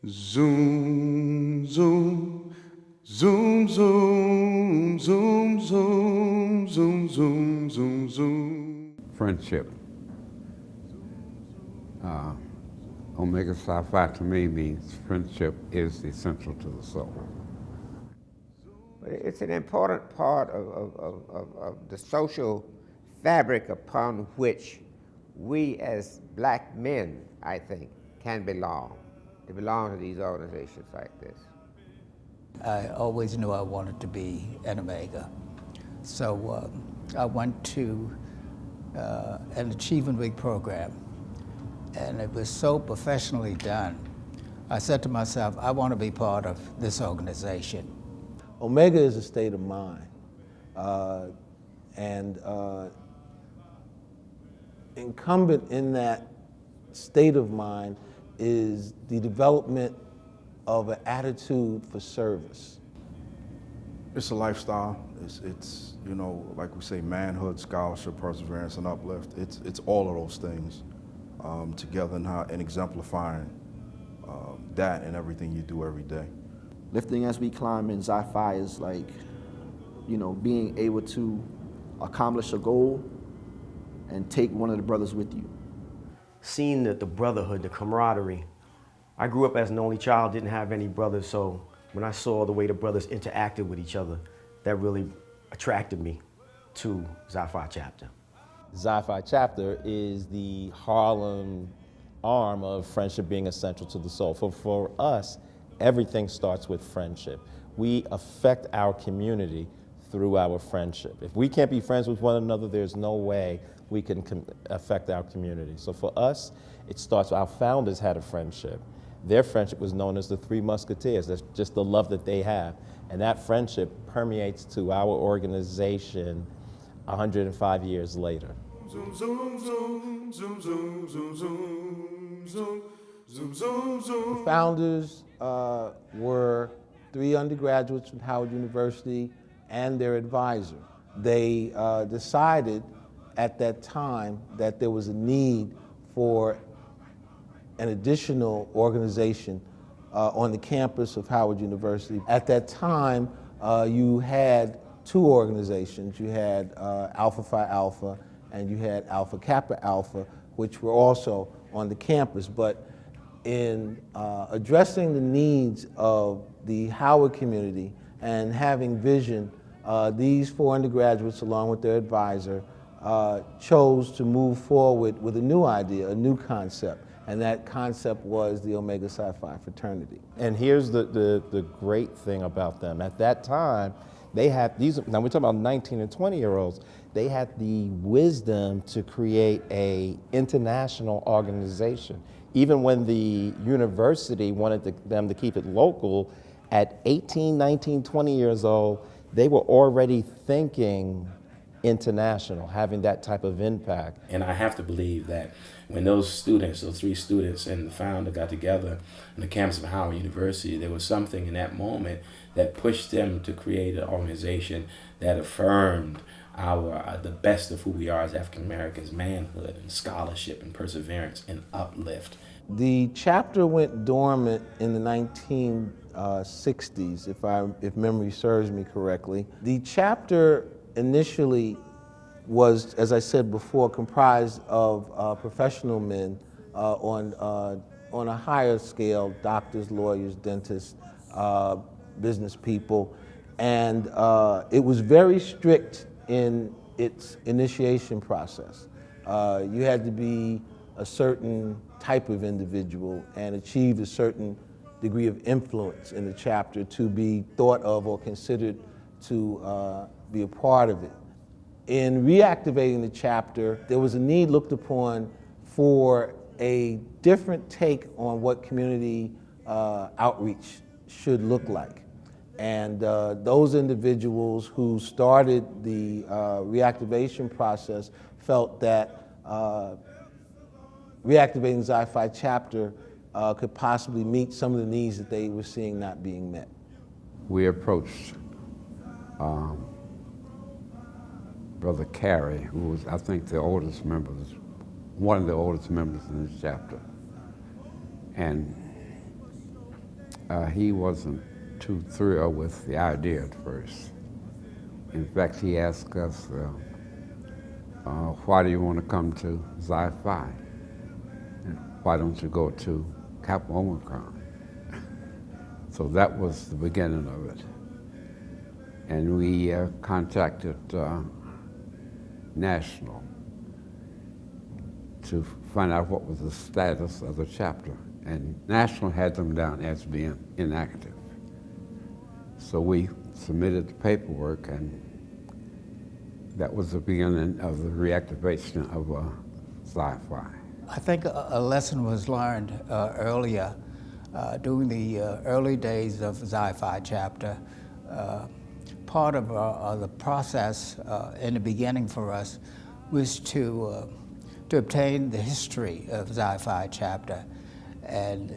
Zoom, zoom, zoom, zoom, zoom, zoom, zoom, zoom, zoom, zoom. Friendship. Omega Psi Phi to me means friendship is essential to the soul. It's an important part of the social fabric upon which we as black men, I think, can belong. To belong to these organizations like this. I always knew I wanted to be an Omega. So I went to an Achievement Week program, and it was so professionally done. I said to myself, I want to be part of this organization. Omega is a state of mind, and incumbent in that state of mind is the development of an attitude for service. It's a lifestyle. It's you know, like we say, manhood, scholarship, perseverance, and uplift. It's all of those things together and exemplifying that in everything you do every day. Lifting as we climb in Xi Phi is like, you know, being able to accomplish a goal and take one of the brothers with you. Seeing the brotherhood, the camaraderie. I grew up as an only child, didn't have any brothers, so when I saw the way the brothers interacted with each other, that really attracted me to Xi Phi chapter. Xi Phi chapter is the Harlem arm of friendship being essential to the soul. For us, everything starts with friendship. We affect our community through our friendship. If we can't be friends with one another, there's no way we can affect our community. So for us, it starts, our founders had a friendship. Their friendship was known as the Three Musketeers. That's just the love that they have. And that friendship permeates to our organization 105 years later. Zoom, zoom, zoom, zoom, zoom, zoom, zoom, zoom, zoom, zoom, zoom. The founders were 3 undergraduates from Howard University and their advisor. They decided at that time that there was a need for an additional organization on the campus of Howard University. At that time, you had 2 organizations. You had Alpha Phi Alpha and you had Alpha Kappa Alpha, which were also on the campus. But in addressing the needs of the Howard community and having vision, these 4 undergraduates, along with their advisor, chose to move forward with a new idea, a new concept, and that concept was the Omega Psi Phi fraternity. And here's the great thing about them. At that time, they had these, now we're talking about 19 and 20-year-olds, they had the wisdom to create a international organization. Even when the university wanted them to keep it local, at 18, 19, 20 years old, they were already thinking international, having that type of impact. And I have to believe that when those students, those 3 students and the founder got together on the campus of Howard University, there was something in that moment that pushed them to create an organization that affirmed the best of who we are as African Americans, manhood and scholarship and perseverance and uplift. The chapter went dormant in the 1960s, if memory serves me correctly. The chapter initially was, as I said before, comprised of professional men on a higher scale, doctors, lawyers, dentists, business people, and it was very strict in its initiation process. You had to be a certain type of individual and achieve a certain degree of influence in the chapter to be thought of or considered to be a part of it. In reactivating the chapter, there was a need looked upon for a different take on what community outreach should look like. And those individuals who started the reactivation process felt that reactivating Xi Phi chapter could possibly meet some of the needs that they were seeing not being met. We approached Brother Carey, who was, I think, the oldest members, one of the oldest members in this chapter. And He wasn't too thrilled with the idea at first. In fact, he asked us, why do you want to come to Xi Phi? And why don't you go to Kappa Omicron? So that was the beginning of it. And we contacted National to find out what was the status of the chapter. And National had them down as being inactive. So we submitted the paperwork, and that was the beginning of the reactivation of Xi Phi. I think a lesson was learned earlier during the early days of Xi Phi chapter. Part of the process in the beginning for us was to obtain the history of Xi Phi chapter. And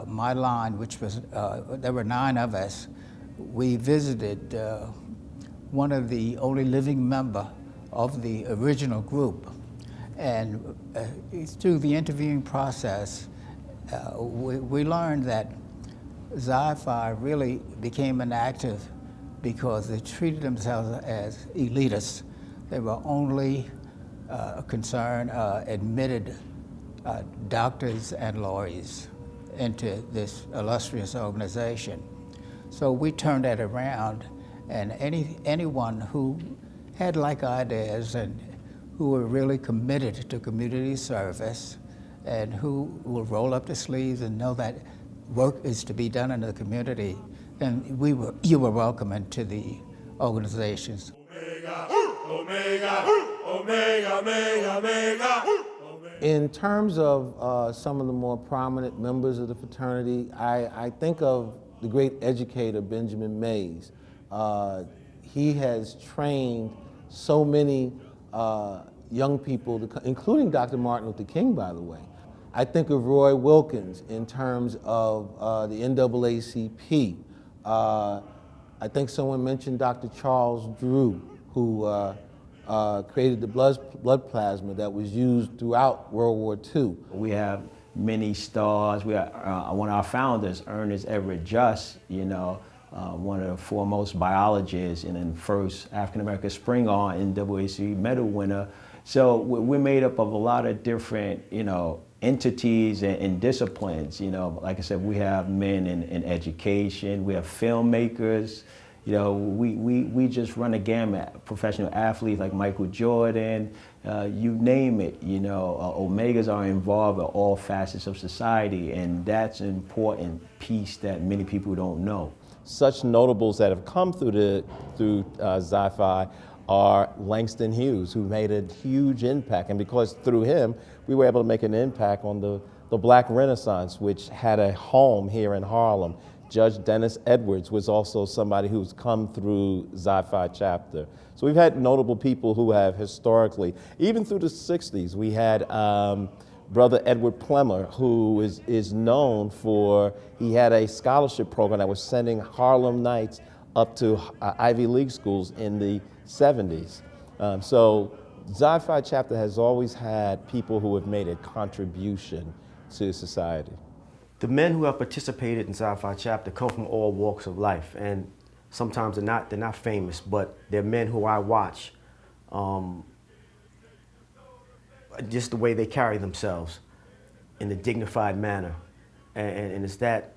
my line, which was, there were 9 of us, we visited one of the only living member of the original group. And through the interviewing process, we learned that Xi Phi really became inactive because they treated themselves as elitists. They were only concerned, admitted doctors and lawyers into this illustrious organization. So we turned that around, and anyone who had like ideas and who were really committed to community service and who will roll up their sleeves and know that work is to be done in the community, then you were welcome into the organizations. Omega, Omega, Omega, Omega, Omega. In terms of some of the more prominent members of the fraternity, I think of the great educator Benjamin Mays. He has trained so many young people, including Dr. Martin Luther King, by the way. I think of Roy Wilkins in terms of the NAACP. I think someone mentioned Dr. Charles Drew, who created the blood plasma that was used throughout World War II. We have many stars. We are, one of our founders, Ernest Everett Just, one of the foremost biologists and then first African-American Spring on NAACP medal winner. So we're made up of a lot of different, entities and disciplines. Like I said, we have men in education, we have filmmakers. We just run a gamut. Professional athletes like Michael Jordan, you name it. Omegas are involved in all facets of society, and that's an important piece that many people don't know. Such notables that have come through Xi Phi are Langston Hughes, who made a huge impact, and because through him we were able to make an impact on the Black Renaissance, which had a home here in Harlem. Judge Dennis Edwards was also somebody who's come through Xi Phi chapter. So we've had notable people who have historically, even through the 60s, we had Brother Edward Plemmer, who is known for, he had a scholarship program that was sending Harlem Knights up to Ivy League schools in the 70s. So Xi Phi chapter has always had people who have made a contribution to society. The men who have participated in Xi Phi chapter come from all walks of life, and sometimes they're not famous, but they're men who I watch, just the way they carry themselves in a dignified manner, and it's that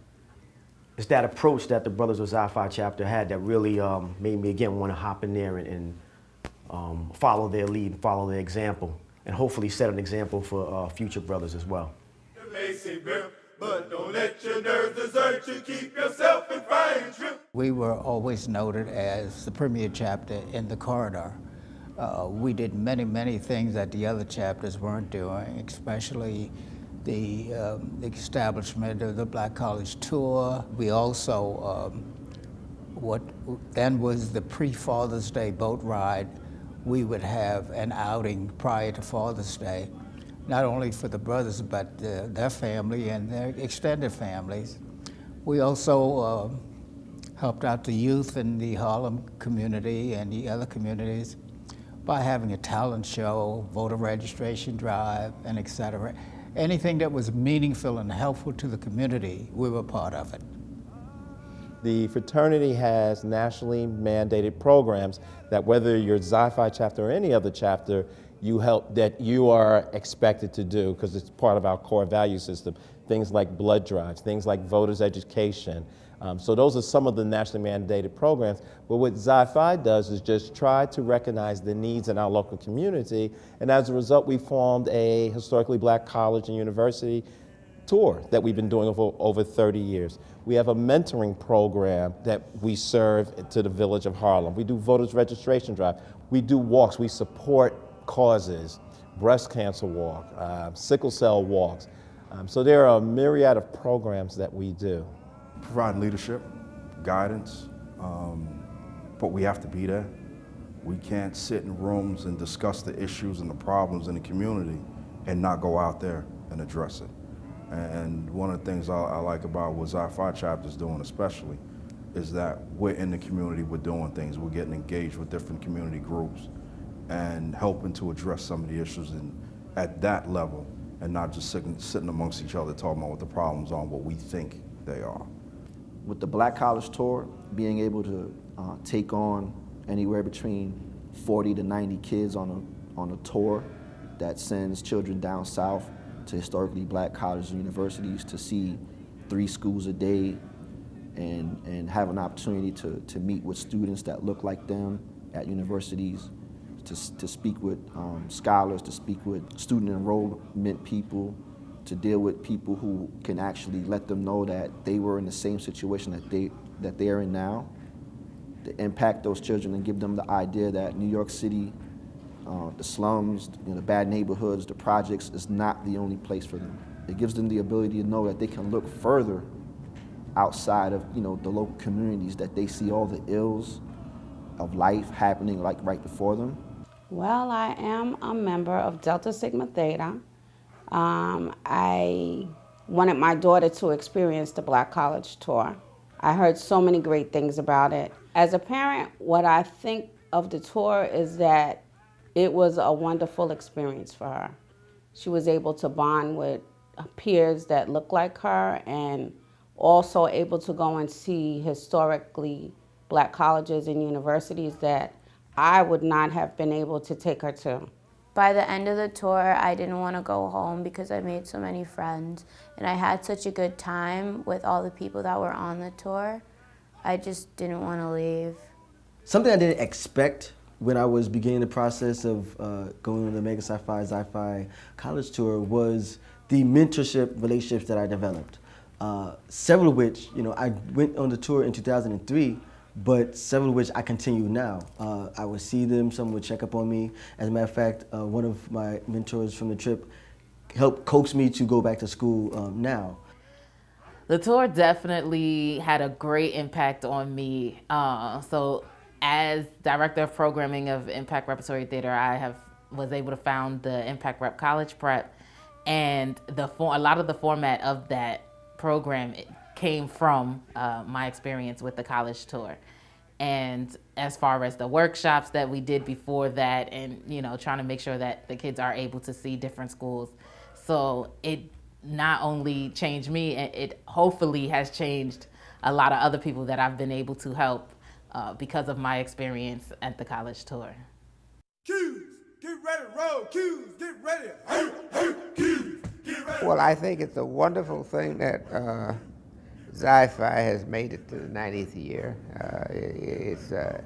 approach that the Brothers of Xi Phi chapter had that really made me again want to hop in there and follow their lead, follow their example, and hopefully set an example for future brothers as well. But don't let your nerves desert you. Keep yourself in fine trim. We were always noted as the premier chapter in the corridor. We did many things that the other chapters weren't doing, especially the establishment of the Black College Tour. We also, what then was the pre-Father's Day boat ride, we would have an outing prior to Father's Day, not only for the brothers, but their family and their extended families. We also helped out the youth in the Harlem community and the other communities by having a talent show, voter registration drive, and et cetera. Anything that was meaningful and helpful to the community, we were part of it. The fraternity has nationally mandated programs that whether you're Xi-Phi chapter or any other chapter, you are expected to do because it's part of our core value system. Things like blood drives, things like voters education. So those are some of the nationally mandated programs. But what Xi-Phi does is just try to recognize the needs in our local community. And as a result, we formed a historically black college and university tour that we've been doing for over 30 years. We have a mentoring program that we serve to the village of Harlem. We do voters registration drive. We do walks. We support causes, breast cancer walk, sickle cell walks. So there are a myriad of programs that we do. Provide leadership, guidance, but we have to be there. We can't sit in rooms and discuss the issues and the problems in the community and not go out there and address it. And one of the things I like about what Xi-Phi chapter is doing especially is that we're in the community, we're doing things, we're getting engaged with different community groups and helping to address some of the issues at that level and not just sitting amongst each other talking about what the problems are and what we think they are. With the Black College Tour, being able to take on anywhere between 40 to 90 kids on a tour that sends children down south to historically black colleges and universities to see 3 schools a day and have an opportunity to meet with students that look like them at universities, to speak with scholars, to speak with student enrollment people, to deal with people who can actually let them know that they were in the same situation that they are in now, to impact those children and give them the idea that New York City, the slums, the bad neighborhoods, the projects is not the only place for them. It gives them the ability to know that they can look further outside of the local communities, that they see all the ills of life happening like right before them. Well, I am a member of Delta Sigma Theta. I wanted my daughter to experience the Black College Tour. I heard so many great things about it. As a parent, what I think of the tour is that it was a wonderful experience for her. She was able to bond with peers that look like her and also able to go and see historically black colleges and universities that I would not have been able to take her to. By the end of the tour, I didn't want to go home because I made so many friends and I had such a good time with all the people that were on the tour. I just didn't want to leave. Something I didn't expect when I was beginning the process of going on the Mega Xi-Phi college tour was the mentorship relationships that I developed. Several of which, I went on the tour in 2003, but several of which I continue now. I would see them, some would check up on me. As a matter of fact, one of my mentors from the trip helped coax me to go back to school now. The tour definitely had a great impact on me. So as Director of Programming of Impact Repertory Theater, I was able to found the Impact Rep College Prep, and a lot of the format of that program came from my experience with the college tour. And as far as the workshops that we did before that and, trying to make sure that the kids are able to see different schools. So it not only changed me, it hopefully has changed a lot of other people that I've been able to help because of my experience at the college tour. Cues, get ready, roll. Cues, get ready. Hey, hey, cues, get ready. Well, I think it's a wonderful thing that Xi-Phi has made it to the 90th year. It's a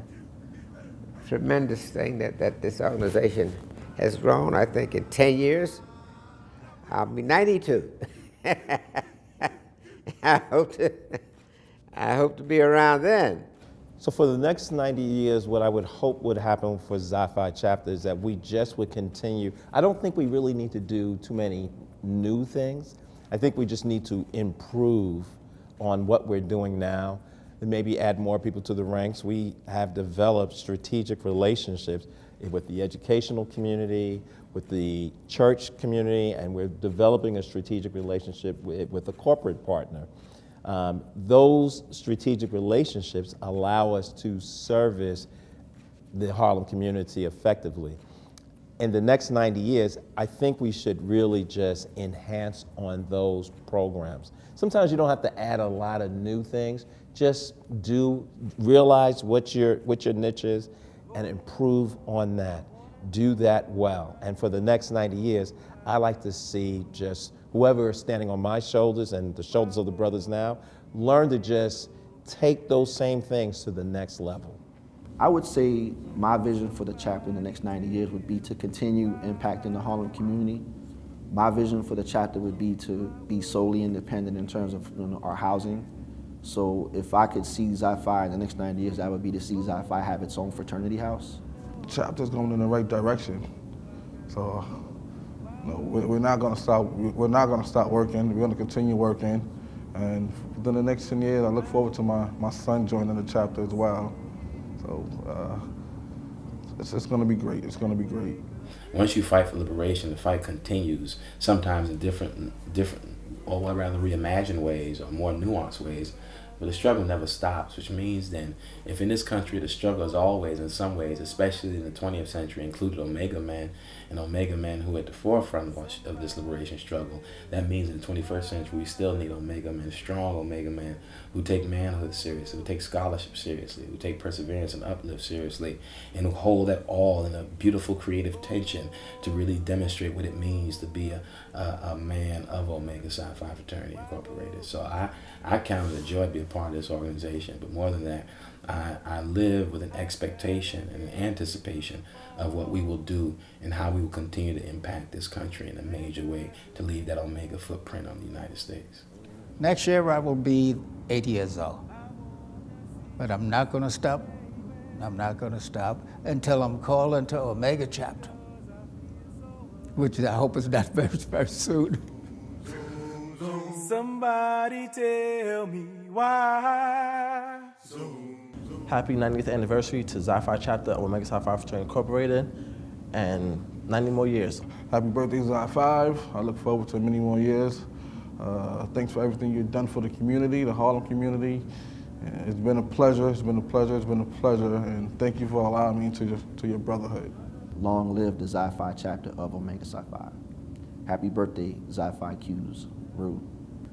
tremendous thing that this organization has grown. I think in 10 years, I'll be 92. I hope to be around then. So for the next 90 years, what I would hope would happen for Xi-Phi chapter is that we just would continue. I don't think we really need to do too many new things. I think we just need to improve on what we're doing now and maybe add more people to the ranks. We have developed strategic relationships with the educational community, with the church community, and we're developing a strategic relationship with a corporate partner. Those strategic relationships allow us to service the Harlem community effectively. in the next 90 years, I think we should really just enhance on those programs. Sometimes you don't have to add a lot of new things. Just realize what your niche is and improve on that. Do that well. And for the next 90 years, I like to see just whoever is standing on my shoulders and the shoulders of the brothers now, learn to just take those same things to the next level. I would say my vision for the chapter in the next 90 years would be to continue impacting the Harlem community. My vision for the chapter would be to be solely independent in terms of our housing. So if I could see Xi-Phi in the next 90 years, that would be to see Xi-Phi have its own fraternity house. The chapter's going in the right direction. So we're not going to stop. We're not going to stop working. We're going to continue working. And within the next 10 years, I look forward to my son joining the chapter as well. So it's going to be great. It's going to be great. Once you fight for liberation, the fight continues, sometimes in different, or rather reimagined ways or more nuanced ways. But the struggle never stops, which means then, if in this country the struggle is always, in some ways, especially in the 20th century, included Omega men and Omega men who are at the forefront of this liberation struggle, that means in the 21st century we still need Omega men, strong Omega men, who take manhood seriously, who take scholarship seriously, who take perseverance and uplift seriously, and who hold that all in a beautiful creative tension to really demonstrate what it means to be a man of Omega Psi Phi Fraternity Incorporated. So I count it a joy to be a part of this organization, but more than that, I live with an expectation and an anticipation of what we will do and how we will continue to impact this country in a major way to leave that Omega footprint on the United States. Next year I will be 80 years old, but I'm not going to stop. I'm not going to stop until I'm called into Omega chapter, which I hope is not very, very soon. Somebody tell me why. Happy 90th anniversary to Xi-Phi chapter of Omega Psi Phi Fraternity Incorporated, and 90 more years. Happy birthday, Xi-Phi. I look forward to many more years. Thanks for everything you've done for the community, the Harlem community. It's been a pleasure. It's been a pleasure. It's been a pleasure. And thank you for allowing me to your brotherhood. Long live the Xi-Phi chapter of Omega Psi Phi. Happy birthday, Xi-Phi Q's. Rue.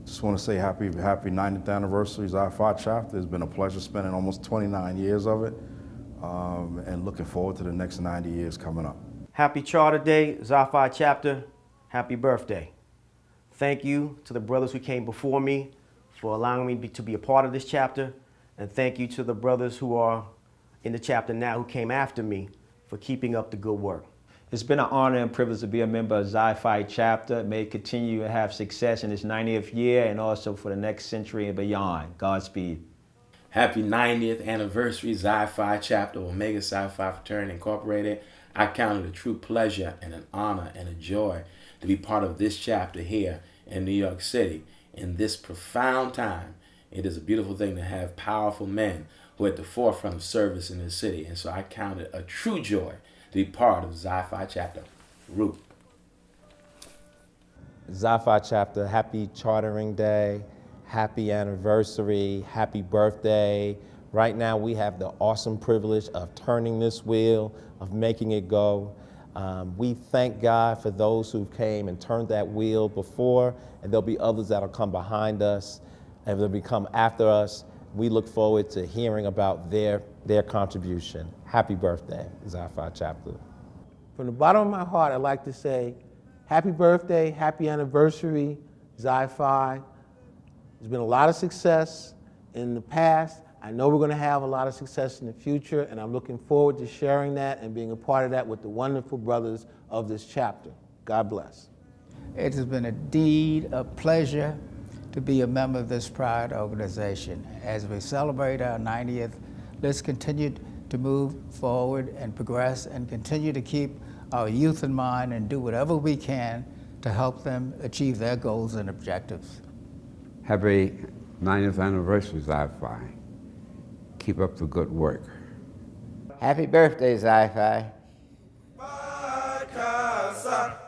Just want to say happy 90th anniversary, Xi-Phi chapter. It's been a pleasure spending almost 29 years of it, and looking forward to the next 90 years coming up. Happy Charter Day, Xi-Phi chapter. Happy birthday. Thank you to the brothers who came before me for allowing me to be a part of this chapter, and thank you to the brothers who are in the chapter now who came after me for keeping up the good work. It's been an honor and privilege to be a member of Xi-Phi chapter. May it continue to have success in its 90th year and also for the next century and beyond. Godspeed. Happy 90th anniversary, Xi-Phi chapter, Omega Psi Phi Fraternity Incorporated. I count it a true pleasure and an honor and a joy to be part of this chapter here in New York City in this profound time. It is a beautiful thing to have powerful men who are at the forefront of service in this city. And so I count it a true joy to be part of Xi-Phi chapter. Root. Xi-Phi chapter, happy chartering day, happy anniversary, happy birthday. Right now we have the awesome privilege of turning this wheel, of making it go. We thank God for those who came and turned that wheel before, and there'll be others that'll come behind us, and they'll come after us. We look forward to hearing about their contribution. Happy birthday, Xi-Phi chapter. From the bottom of my heart, I'd like to say happy birthday, happy anniversary, Xi-Phi. There's been a lot of success in the past. I know we're going to have a lot of success in the future, and I'm looking forward to sharing that and being a part of that with the wonderful brothers of this chapter. God bless. It has been indeed a pleasure to be a member of this proud organization. As we celebrate our 90th, let's continue to move forward and progress and continue to keep our youth in mind and do whatever we can to help them achieve their goals and objectives. Happy 90th anniversary, Xi-Phi. Keep up the good work. Happy birthday, Xi-Phi.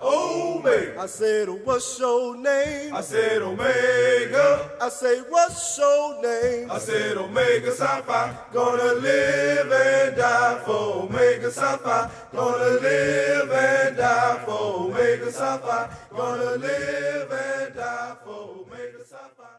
Oh, Omega. I said, what's your name? I said, Omega. I say, what's your name? I said, Omega Psi Phi. Gonna live and die for Omega Psi Phi. Gonna live and die for Omega Psi Phi. Gonna live and die for Omega Psi Phi.